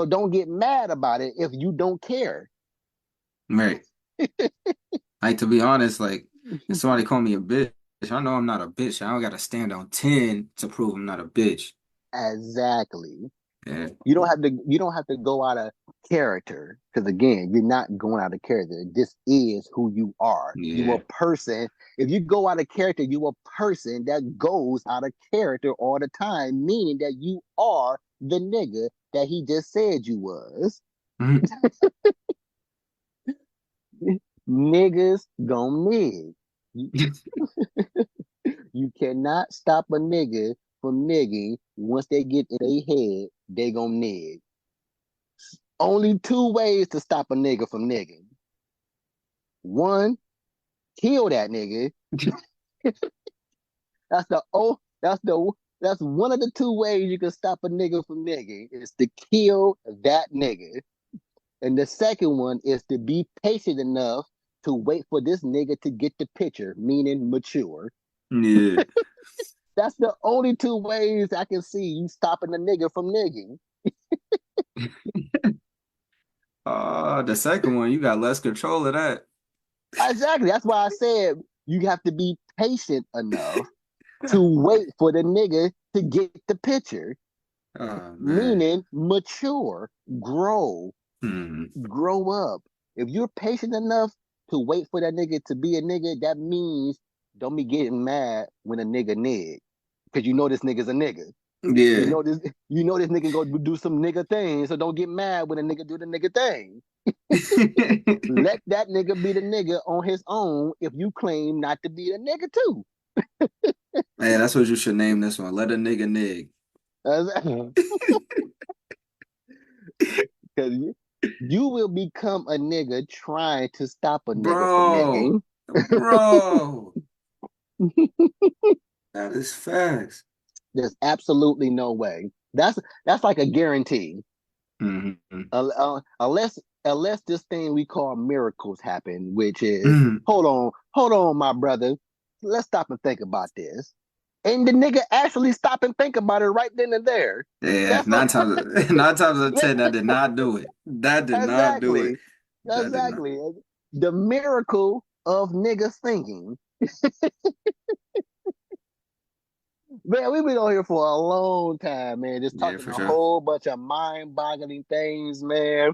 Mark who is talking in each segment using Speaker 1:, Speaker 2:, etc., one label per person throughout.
Speaker 1: don't get mad about it if you don't care.
Speaker 2: Right. Like to be honest, like if somebody call me a bitch, I know I'm not a bitch. I don't gotta stand on 10 to prove I'm not a bitch.
Speaker 1: Exactly.
Speaker 2: Yeah.
Speaker 1: You don't have to go out of character because again, you're not going out of character. This is who you are. You a
Speaker 2: Yeah.
Speaker 1: person. If you go out of character, you a person that goes out of character all the time, meaning that you are the nigga that he just said you was.
Speaker 2: Mhm.
Speaker 1: Niggas gon' nig. You, you cannot stop a nigga from nigging. Once they get in their head, they gon' nig. Only two ways to stop a nigga from nigging. One, kill that nigga. That's the oh, that's one of the two ways you can stop a nigga from nigging is to kill that nigga. And the second one is to be patient enough to wait for this nigga to get the picture, meaning mature.
Speaker 2: Yeah.
Speaker 1: That's the only two ways I can see you stopping a nigga from nigging.
Speaker 2: The second one, you got less control of that.
Speaker 1: Exactly. That's why I said you have to be patient enough to wait for the nigga to get the picture,
Speaker 2: Oh man.
Speaker 1: meaning mature, grow,
Speaker 2: Hmm.
Speaker 1: grow up. If you're patient enough to wait for that nigga to be a nigga, that means don't be getting mad when a nigga nig. Because you know this nigga's a nigga. You
Speaker 2: Yeah.
Speaker 1: know this you know this nigga go do some nigga things, so don't get mad when a nigga do the nigga thing. Let that nigga be the nigga on his own if you claim not to be the nigga too.
Speaker 2: Man, that's what you should name this one. Let a nigga nig.
Speaker 1: Because you will become a nigga trying to stop a nigga from
Speaker 2: Bro.
Speaker 1: nigging.
Speaker 2: Bro. That is facts.
Speaker 1: There's absolutely no way. That's like a guarantee.
Speaker 2: Hmm.
Speaker 1: Unless this thing we call miracles happen, which is hold on, my brother. Let's stop and think about this. And the nigga actually stop and think about it right then and there.
Speaker 2: Yeah,
Speaker 1: That's a,
Speaker 2: nine times out of
Speaker 1: yeah,
Speaker 2: 10, that did not do it. That did not do it.
Speaker 1: exactly.
Speaker 2: That did not.
Speaker 1: Exactly. The miracle of niggas thinking. Man, we've been on here for a long time, man. Just
Speaker 2: Yeah,
Speaker 1: talking
Speaker 2: for
Speaker 1: a
Speaker 2: sure.
Speaker 1: whole bunch of mind-boggling things, man.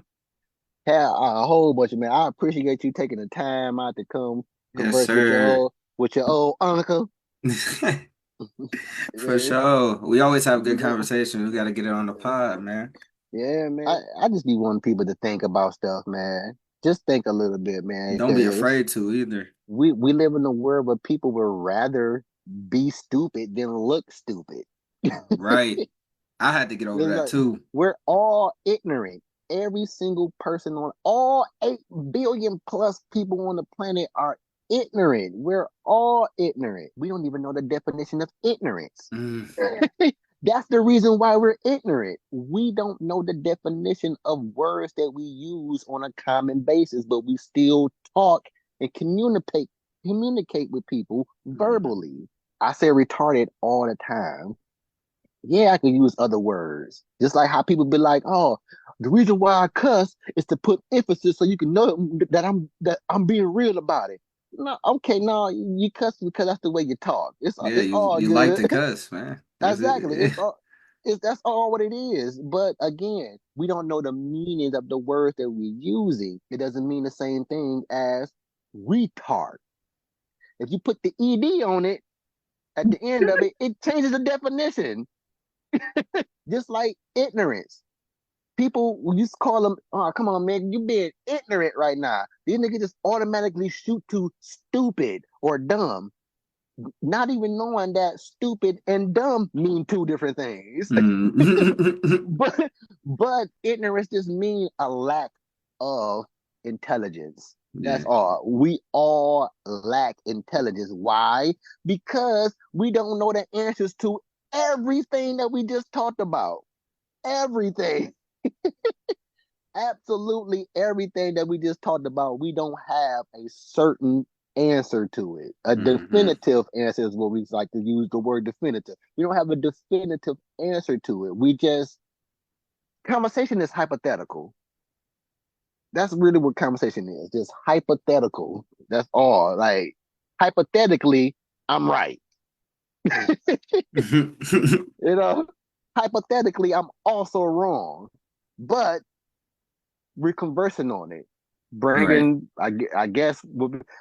Speaker 1: Have a whole bunch of man. I appreciate you taking the time out to come
Speaker 2: Yes,
Speaker 1: converse
Speaker 2: sir.
Speaker 1: with your old uncle.
Speaker 2: For
Speaker 1: Yeah,
Speaker 2: sure. We always have good
Speaker 1: man.
Speaker 2: conversations. We got to get it on the pod, man.
Speaker 1: Yeah, man. I just be wanting people to think about stuff, man. Just think a little bit, man,
Speaker 2: Don't be
Speaker 1: because
Speaker 2: afraid to either.
Speaker 1: we live in a world where people would rather be stupid than look stupid.
Speaker 2: Right. I had to get over
Speaker 1: It's
Speaker 2: that
Speaker 1: like
Speaker 2: too.
Speaker 1: we're all ignorant. Every single person on all 8 billion plus people on the planet are ignorant. We're all ignorant. We don't even know the definition of ignorance.
Speaker 2: Mm,
Speaker 1: That's the reason why we're ignorant. We don't know the definition of words that we use on a common basis, but we still talk and communicate with people
Speaker 2: mm.
Speaker 1: verbally. I say retarded all the time. Yeah, I can use other words. Just like how people be like, "Oh, the reason why I cuss is to put emphasis so you can know that I'm being real about it." No, okay, no, you cuss because that's the way you talk. It's
Speaker 2: Yeah,
Speaker 1: it's all
Speaker 2: you like
Speaker 1: good.
Speaker 2: to cuss, man. That's
Speaker 1: Exactly.
Speaker 2: it.
Speaker 1: That's all what it is. But again, we don't know the meanings of the words that we're using. It doesn't mean the same thing as retard. If you put the ed on it at the end of it, it changes the definition. Just like ignorance. People we used to call them, oh, come on, man, you being ignorant right now. These niggas just automatically shoot to stupid or dumb, not even knowing that stupid and dumb mean two different things.
Speaker 2: Mm.
Speaker 1: but but ignorance just means a lack of intelligence. That's
Speaker 2: Yeah.
Speaker 1: all. We all lack intelligence. Why? Because we don't know the answers to everything that we just talked about. Everything. Absolutely everything that we just talked about, we don't have a certain answer to it. A
Speaker 2: Hmm.
Speaker 1: definitive answer is what we like to use the word definitive. We don't have a definitive answer to it. We just Conversation is hypothetical. That's really what conversation is. Just hypothetical. That's all. Like hypothetically, I'm right. You know, hypothetically, I'm also wrong, but we're conversing on it,
Speaker 2: Right.
Speaker 1: bringing, I guess,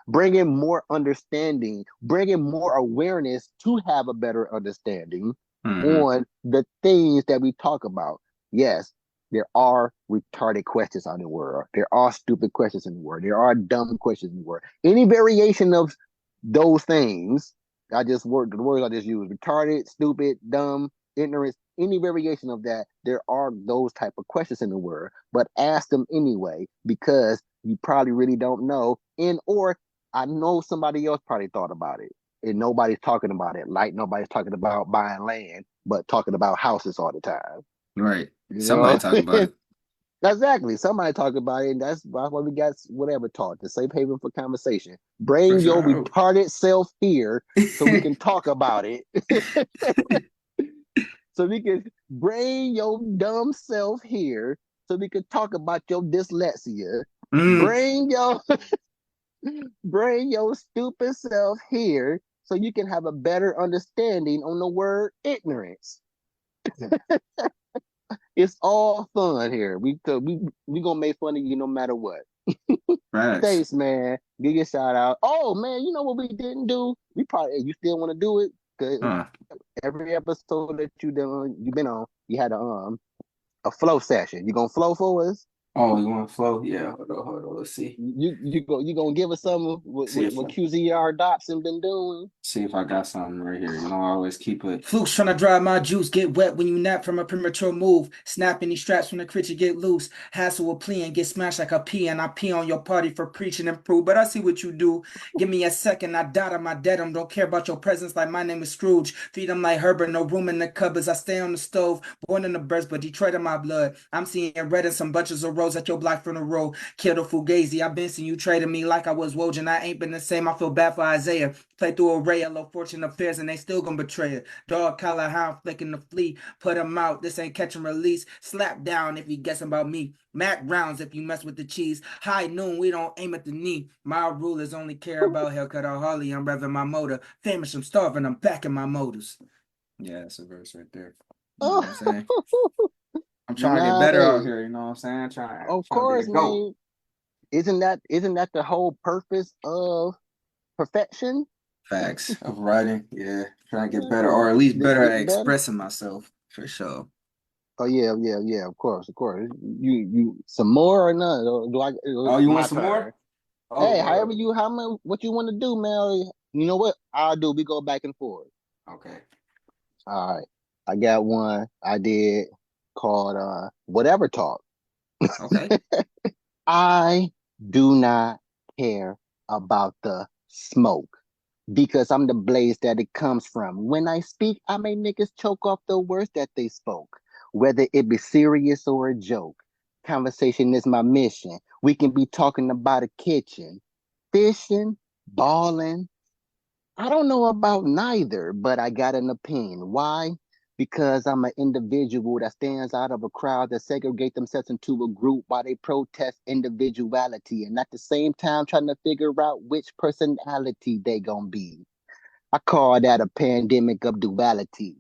Speaker 1: bringing more understanding, bringing more awareness to have a better understanding
Speaker 2: Hmm.
Speaker 1: on the things that we talk about. Yes, there are retarded questions on the world. There are stupid questions in the world. There are dumb questions in the world. Any variation of those things, the words I just used: retarded, stupid, dumb, ignorance, any variation of that, there are those type of questions in the world. But ask them anyway, because you probably really don't know. And or I know somebody else probably thought about it. And nobody's talking about it. Like nobody's talking about buying land, but talking about houses all the time.
Speaker 2: Right.
Speaker 1: You
Speaker 2: Somebody
Speaker 1: know?
Speaker 2: talk about it.
Speaker 1: Exactly. Somebody talk about it, and that's why we got whatever talk, the safe haven for conversation.
Speaker 2: For
Speaker 1: Bring your
Speaker 2: sure.
Speaker 1: retarded self here so we can talk about it. So we can bring your dumb self here so we can talk about your dyslexia.
Speaker 2: Mm,
Speaker 1: Bring your bring your stupid self here so you can have a better understanding on the word ignorance. It's all fun here. We gonna make fun of you no matter what.
Speaker 2: facts.
Speaker 1: Thanks, man. Give you a shout out. Oh man, you know what we didn't do? We probably you still want to do it? Cause
Speaker 2: Huh.
Speaker 1: every episode that you've been on, you had a flow session. You gonna flow for us?
Speaker 2: Oh, you want to flow? Yeah. Hold on. Let's see.
Speaker 1: You gonna give us some of
Speaker 2: See if
Speaker 1: what QZR Dobson been doing?
Speaker 2: See if I got something right here. You know, I always keep it. Flukes trying to dry my juice, get wet when you nap from a premature move. Snapping these straps when the creature get loose. Hassle a plea and get smashed like a pea, and I pee on your party for preaching and prove. But I see what you do. Give me a second, I dot on my dead. Don't care about your presence like my name is Scrooge. Feed them like Herbert, no room in the cupboards. I stay on the stove, born in the birds, but Detroit in my blood. I'm seeing red and some bunches of rose at your block from the road. Kill the Fugazi. I've been seeing you trading me like I was Woj, and I ain't been the same. I feel bad for Isaiah. Play through a ray of low fortune affairs and they still gonna betray it. Dog collar hound flicking the flea. Put him out. This ain't catch and release. Slap down if you guessing about me. Mac rounds if you mess with the cheese. High noon, we don't aim at the knee. My rulers only care about haircut or Harley. I'm revving my motor. Famished, I'm starving, I'm backing my motors. Yeah, that's a verse right there. You know what I'm saying? I'm trying to get
Speaker 1: Nah,
Speaker 2: better out
Speaker 1: hey,
Speaker 2: here, you know what I'm saying?
Speaker 1: of
Speaker 2: Trying to be the
Speaker 1: course,
Speaker 2: GOAT.
Speaker 1: man. Isn't that the whole purpose of perfection?
Speaker 2: Facts of writing. Yeah. Trying to get better
Speaker 1: Exactly.
Speaker 2: or at least
Speaker 1: Just
Speaker 2: better at
Speaker 1: get better.
Speaker 2: expressing myself for sure.
Speaker 1: Oh yeah, yeah, yeah. Of course, of course. You some more or none? Or do I?
Speaker 2: Oh,
Speaker 1: It's
Speaker 2: you want
Speaker 1: my
Speaker 2: some
Speaker 1: turn.
Speaker 2: more? Oh,
Speaker 1: Hey, how much, what you want to do, man? You know what? I'll do. We go back and forth.
Speaker 2: okay.
Speaker 1: All right. I got one I did called Whatever Talk.
Speaker 2: Okay.
Speaker 1: I do not care about the smoke because I'm the blaze that it comes from. When I speak, I make niggas choke off the words that they spoke, whether it be serious or a joke. Conversation is my mission. We can be talking about a kitchen, fishing, balling, I don't know about neither, but I got an opinion. Why? Because I'm an individual that stands out of a crowd that segregate themselves into a group while they protest individuality and at the same time trying to figure out which personality they gonna be. I call that a pandemic of duality.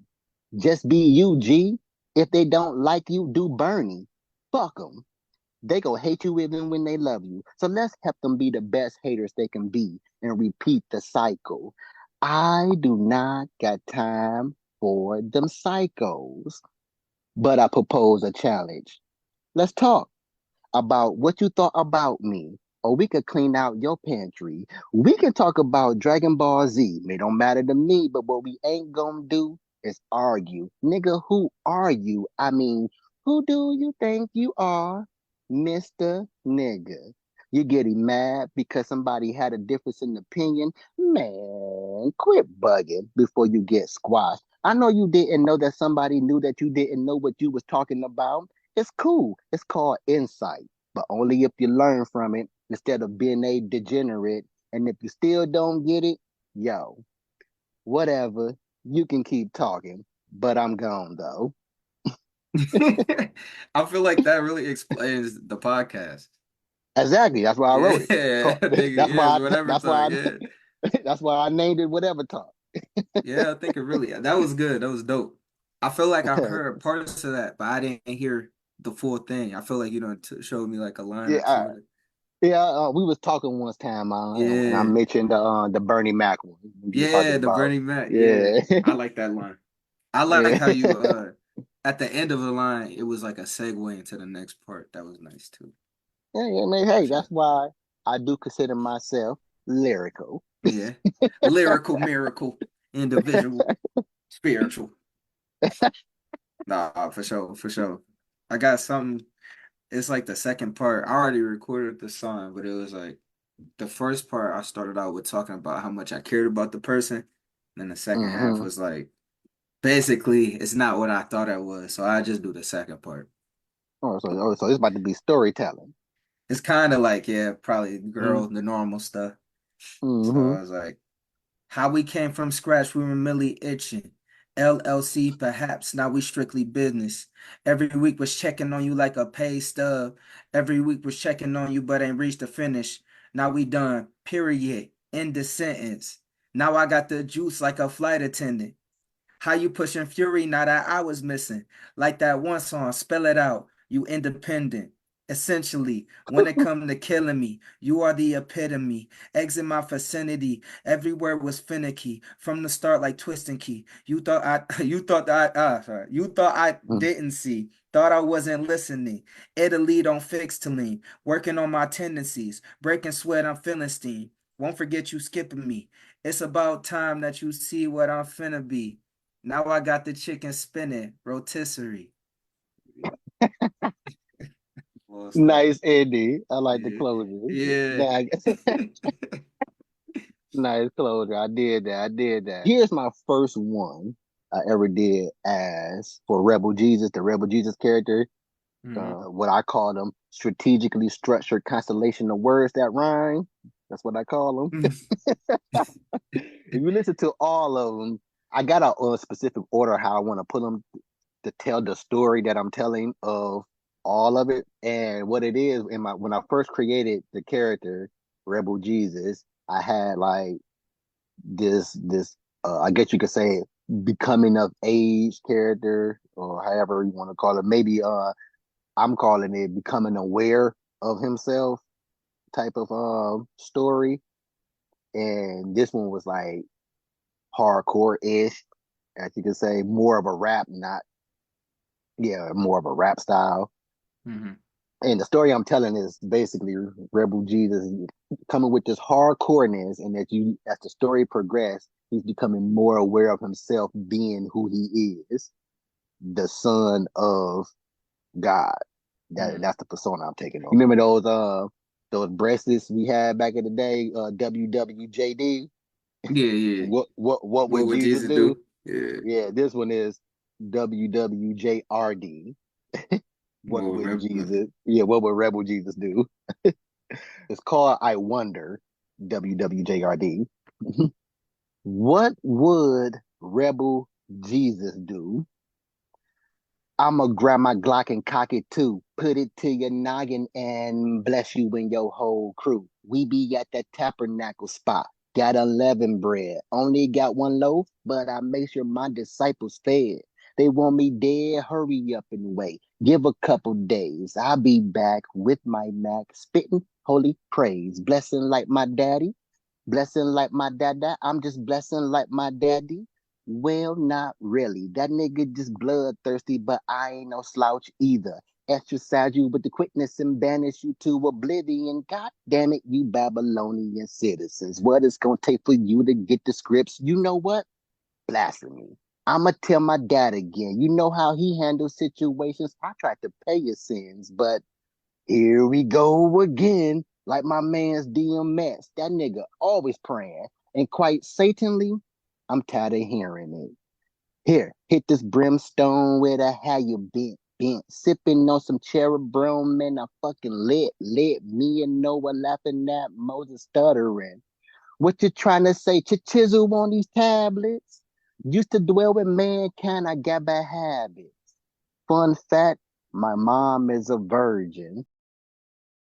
Speaker 1: Just be you, G. If they don't like you, do Bernie. Fuck them. They gonna hate you even when they love you. So let's help them be the best haters they can be and repeat the cycle. I do not got time for them psychos, but I propose a challenge. Let's talk about what you thought about me, or we could clean out your pantry. We can talk about Dragon Ball Z. It don't matter to me, but what we ain't gonna do is argue. Nigga, who are you? I mean, who do you think you are, Mr. Nigga? You're getting mad because somebody had a difference in opinion? Man, quit bugging before you get squashed. I know you didn't know that somebody knew that you didn't know what you was talking about. It's cool. It's called insight, but only if you learn from it instead of being a degenerate. And if you still don't get it, yo, whatever. You can keep talking, but I'm gone though.
Speaker 2: I feel like that really explains the podcast.
Speaker 1: Exactly. That's why I
Speaker 2: Yeah,
Speaker 1: wrote it.
Speaker 2: nigga,
Speaker 1: That's
Speaker 2: yeah,
Speaker 1: why.
Speaker 2: whatever
Speaker 1: That's
Speaker 2: talk,
Speaker 1: why.
Speaker 2: yeah.
Speaker 1: That's why I named it whatever talk.
Speaker 2: Yeah, I think it really that was good. That was dope. I feel like I heard parts of that, but I didn't hear the full thing. I feel like you know showed me like a line
Speaker 1: Yeah.
Speaker 2: or two.
Speaker 1: Yeah. We was talking once time, and I
Speaker 2: Yeah,
Speaker 1: mentioned the Bernie Mac one. You were talking
Speaker 2: yeah, the
Speaker 1: about.
Speaker 2: Bernie Mac. Yeah,
Speaker 1: Yeah.
Speaker 2: I like that line. I like how
Speaker 1: Yeah.
Speaker 2: you at the end of the line, it was like a segue into the next part. That was nice too.
Speaker 1: Yeah, man.
Speaker 2: For
Speaker 1: Hey,
Speaker 2: sure.
Speaker 1: that's why I do consider myself lyrical.
Speaker 2: Yeah. Lyrical miracle, individual, spiritual. Nah, for sure, for sure. I got something. It's like the second part. I already recorded the song, but it was like the first part I started out with talking about how much I cared about the person. And the second half
Speaker 1: Hmm.
Speaker 2: was like basically it's not what I thought it was. So I just do the second part.
Speaker 1: So it's about to be storytelling.
Speaker 2: It's kind of like, yeah, probably
Speaker 1: Mm-hmm.
Speaker 2: girl, the normal stuff. So
Speaker 1: Mm-hmm.
Speaker 2: I was like, how we came from scratch, we were merely itching. LLC, perhaps, now we strictly business. Every week was checking on you like a pay stub. Every week was checking on you, but ain't reached the finish. Now we done, period. End the sentence. Now I got the juice like a flight attendant. How you pushing fury now that I was missing? Like that one song, spell it out. You independent. Essentially, when it come to killing me, you are the epitome. Exit my vicinity. Every word was finicky from the start, like twisting key. You thought I didn't see. Thought I wasn't listening. Italy don't fix to lean. Working on my tendencies. Breaking sweat, I'm feeling steam. Won't forget you skipping me. It's about time that you see what I'm finna be. Now I got the chicken spinning, rotisserie. Well, stuff.
Speaker 1: Nice, Eddie. I like the
Speaker 2: Yeah.
Speaker 1: closure.
Speaker 2: Yeah.
Speaker 1: Nice closure. I did that. I did that. Here's my first one I ever did as for Rebel Jesus, the Rebel Jesus character.
Speaker 2: Hmm.
Speaker 1: What I call them strategically structured constellation of words that rhyme. That's what I call them. If you listen to all of them, I got a specific order how I want to put them to tell the story that I'm telling of all of it. And what it is in my when I first created the character Rebel Jesus, I had like this I guess you could say becoming of age character or however you want to call it. Maybe I'm calling it becoming aware of himself type of story. And this one was like hardcore ish, as you could say, more of a rap, not yeah, more of a rap style.
Speaker 2: Hmm.
Speaker 1: And the story I'm telling is basically Rebel Jesus coming with this hardcoreness, and as the story progressed, he's becoming more aware of himself being who he is, the son of God.
Speaker 2: Hmm.
Speaker 1: That's the persona I'm taking on. Remember those bracelets we had back in the day, WWJD?
Speaker 2: Yeah, yeah.
Speaker 1: What
Speaker 2: What
Speaker 1: would
Speaker 2: would
Speaker 1: Jesus
Speaker 2: Jesus
Speaker 1: do?
Speaker 2: do? Yeah.
Speaker 1: Yeah, this one is WWJRD. What
Speaker 2: Well,
Speaker 1: would Jesus? Yeah, what would Rebel Jesus do? It's called I Wonder. WWJRD. What would Rebel Jesus do? I'ma grab my Glock and cock it too. Put it to your noggin and bless you and your whole crew. We be at that tabernacle spot. Got unleavened bread. Only got one loaf, but I make sure my disciples fed. They want me dead. Hurry up and wait. Give a couple days. I'll be back with my Mac, spitting holy praise. Blessing like my daddy. Blessing like my dada. I'm just blessing like my daddy. Well, not really. That nigga just bloodthirsty, but I ain't no slouch either. Exercise you with the quickness and banish you to oblivion. God damn it, you Babylonian citizens. What it's gonna take for you to get the scripts? You know what? Blasphemy. I'ma tell my dad again. You know how he handles situations. I tried to pay his sins, but here we go again. Like my man's DMS. That nigga always praying. And quite Satanly, I'm tired of hearing it. Here, hit this brimstone with a how you bent. Sipping on some cherry broom and I fucking lit. Me and Noah laughing at Moses stuttering. What you trying to say? Chisel on these tablets? Used to dwell with mankind, I got bad habits. Fun fact, my mom is a virgin.